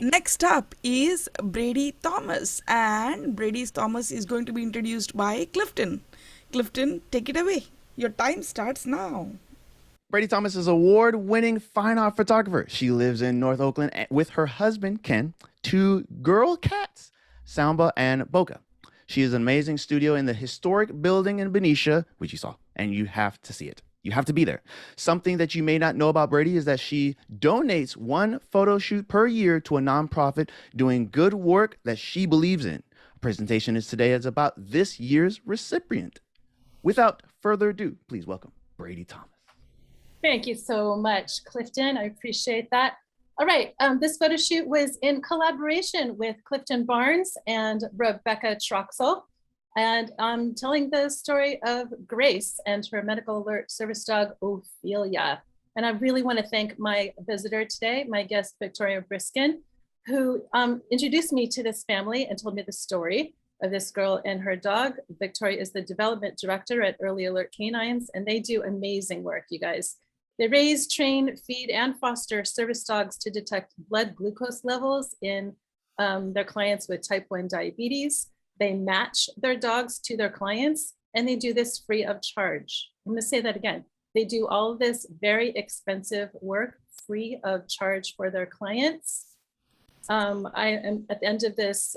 Next up is Brady Thomas, and Brady Thomas is going to be introduced by Clifton. Clifton, take it away. Your time starts now. Brady Thomas is an award-winning fine art photographer. She lives in North Oakland with her husband, Ken, two girl cats, Samba and Boca. She is an amazing studio in the historic building in Benicia, which you saw, and you have to see it. You have to be there. Something that you may not know about Brady is that she donates one photo shoot per year to a nonprofit doing good work that she believes in. Our presentation is today is about this year's recipient. Without further ado, please welcome Brady Thomas. Thank you so much, Clifton. I appreciate that. All right, this photo shoot was in collaboration with Clifton Barnes and Rebecca Troxel. And I'm telling the story of Grace and her medical alert service dog, Ophelia. And I really want to thank my visitor today, my guest, Victoria Briskin, who introduced me to this family and told me the story of this girl and her dog. Victoria is the development director at Early Alert Canines, and they do amazing work, you guys. They raise, train, feed, and foster service dogs to detect blood glucose levels in their clients with type 1 diabetes. They match their dogs to their clients, and they do this free of charge. I'm gonna say that again. They do all of this very expensive work free of charge for their clients. I am at the end of this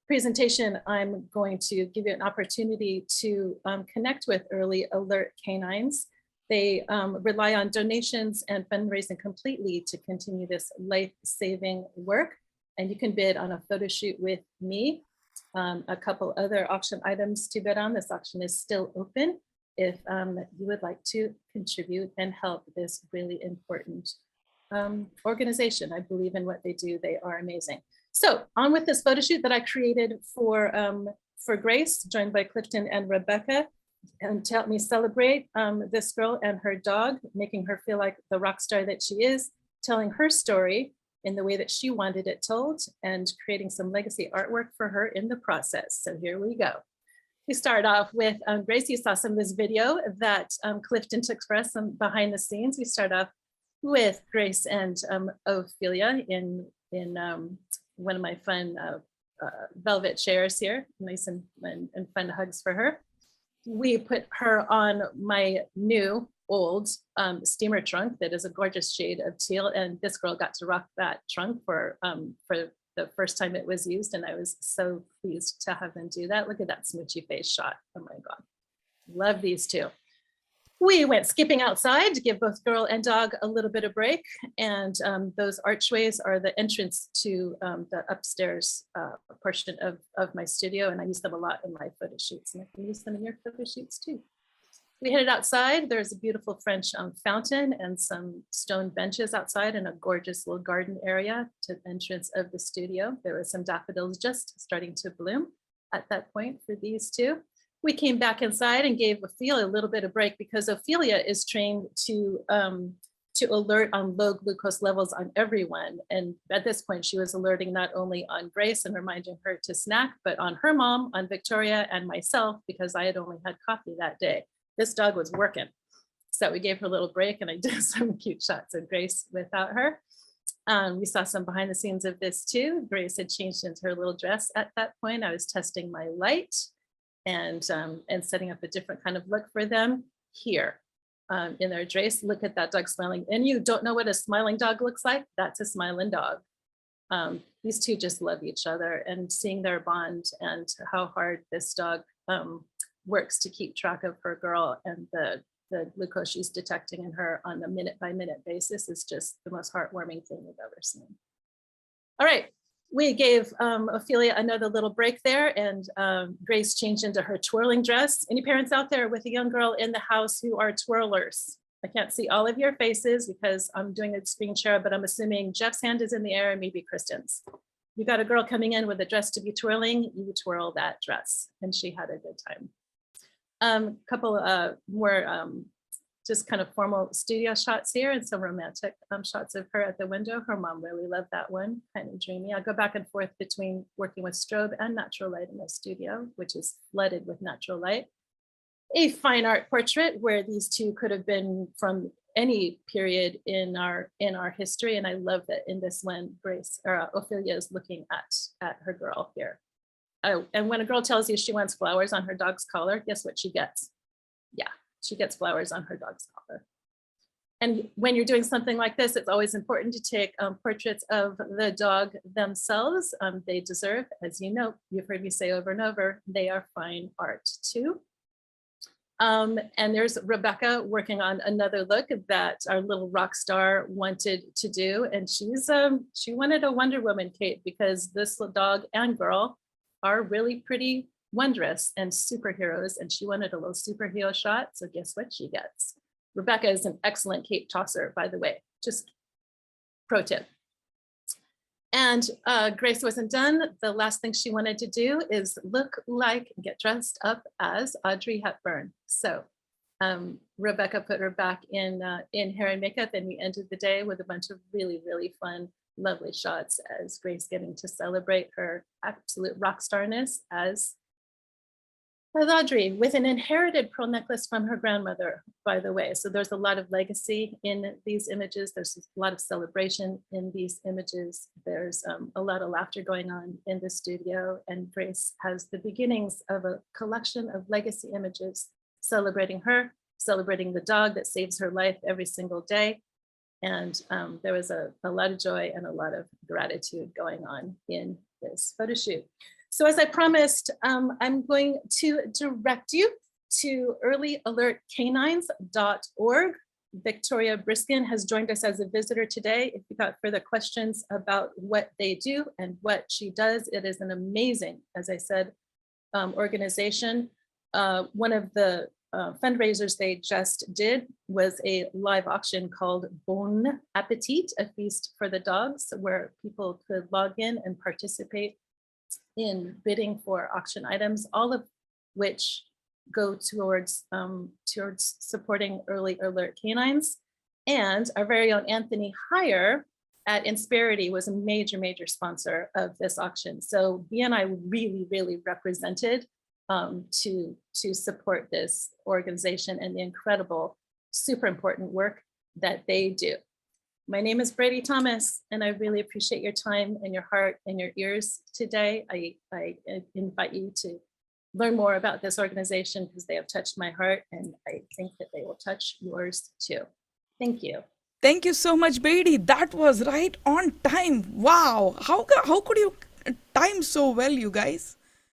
presentation, I'm going to give you an opportunity to connect with Early Alert Canines. They rely on donations and fundraising completely to continue this life-saving work. And you can bid on a photo shoot with me. A couple other auction items to bid on. This auction is still open if you would like to contribute and help this really important organization. I believe in what they do. They are amazing. So on with this photo shoot that I created for Grace, joined by Clifton and Rebecca, and to help me celebrate this girl and her dog, making her feel like the rock star that she is, telling her story in the way that she wanted it told, and creating some legacy artwork for her in the process. So here we go. We start off with Grace. You saw some of this video that Clifton took for us behind the scenes. We start off with Grace and Ophelia in one of my fun velvet chairs here, nice and fun hugs for her. We put her on my new old steamer trunk that is a gorgeous shade of teal, and this girl got to rock that trunk for the first time it was used, and I was so pleased to have them do that. Look at that smoochy face shot. Oh my God, love these two. We went skipping outside to give both girl and dog a little bit of break, and those archways are the entrance to the upstairs portion of my studio, and I use them a lot in my photo shoots, and I can use them in your photo shoots too. We headed outside. There's a beautiful French fountain and some stone benches outside and a gorgeous little garden area to the entrance of the studio. There were some daffodils just starting to bloom at that point for these two. We came back inside and gave Ophelia a little bit of break because Ophelia is trained to alert on low glucose levels on everyone. And at this point, she was alerting not only on Grace and reminding her to snack, but on her mom, on Victoria, and myself, because I had only had coffee that day. This dog was working. So we gave her a little break, and I did some cute shots of Grace without her. We saw some behind the scenes of this too. Grace had changed into her little dress at that point. I was testing my light and setting up a different kind of look for them here in their dress. Look at that dog smiling. And you don't know what a smiling dog looks like? That's a smiling dog. These two just love each other, and seeing their bond and how hard this dog works to keep track of her girl and the glucose she's detecting in her on a minute by minute basis is just the most heartwarming thing we've ever seen. All right, we gave Ophelia another little break there, and Grace changed into her twirling dress. Any parents out there with a young girl in the house who are twirlers? I can't see all of your faces because I'm doing a screen share, but I'm assuming Jeff's hand is in the air and maybe Kristen's. You got a girl coming in with a dress to be twirling, you twirl that dress, and she had a good time. Couple more just kind of formal studio shots here and some romantic shots of her at the window. Her mom really loved that one, kind of dreamy. I go back and forth between working with strobe and natural light in the studio, which is flooded with natural light. A fine art portrait where these two could have been from any period in our history. And I love that in this one, Ophelia is looking at her girl here. And when a girl tells you she wants flowers on her dog's collar, guess what she gets? Yeah, she gets flowers on her dog's collar. And when you're doing something like this, it's always important to take portraits of the dog themselves. They deserve, as you know, you've heard me say over and over, they are fine art too. And there's Rebecca working on another look that our little rock star wanted to do. And she wanted a Wonder Woman cape because this dog and girl are really pretty wondrous and superheroes. And she wanted a little superhero shot. So guess what she gets? Rebecca is an excellent cape tosser, by the way, just pro tip. And Grace wasn't done. The last thing she wanted to do is look like, get dressed up as Audrey Hepburn. So Rebecca put her back in hair and makeup, and we ended the day with a bunch of really, really fun, lovely shots as Grace getting to celebrate her absolute rock starness as Audrey, with an inherited pearl necklace from her grandmother, by the way. So there's a lot of legacy in these images. There's a lot of celebration in these images. There's a lot of laughter going on in the studio. And Grace has the beginnings of a collection of legacy images celebrating her, celebrating the dog that saves her life every single day. And there was a lot of joy and a lot of gratitude going on in this photo shoot. So as I promised, I'm going to direct you to earlyalertcanines.org. Victoria Briskin has joined us as a visitor today. If you've got further questions about what they do and what she does, it is an amazing, as I said, organization. One of the fundraisers they just did was a live auction called Bon Appetit, a feast for the dogs, where people could log in and participate in bidding for auction items, all of which go towards supporting Early Alert Canines. And our very own Anthony Heyer at Insperity was a major, major sponsor of this auction. So BNI really, really represented to support this organization and the incredible, super important work that they do. My name is Brady Thomas, and I really appreciate your time and your heart and your ears today. I invite you to learn more about this organization because they have touched my heart, and I think that they will touch yours too. Thank you. Thank you so much, Brady. That was right on time. Wow. How could you time so well, you guys?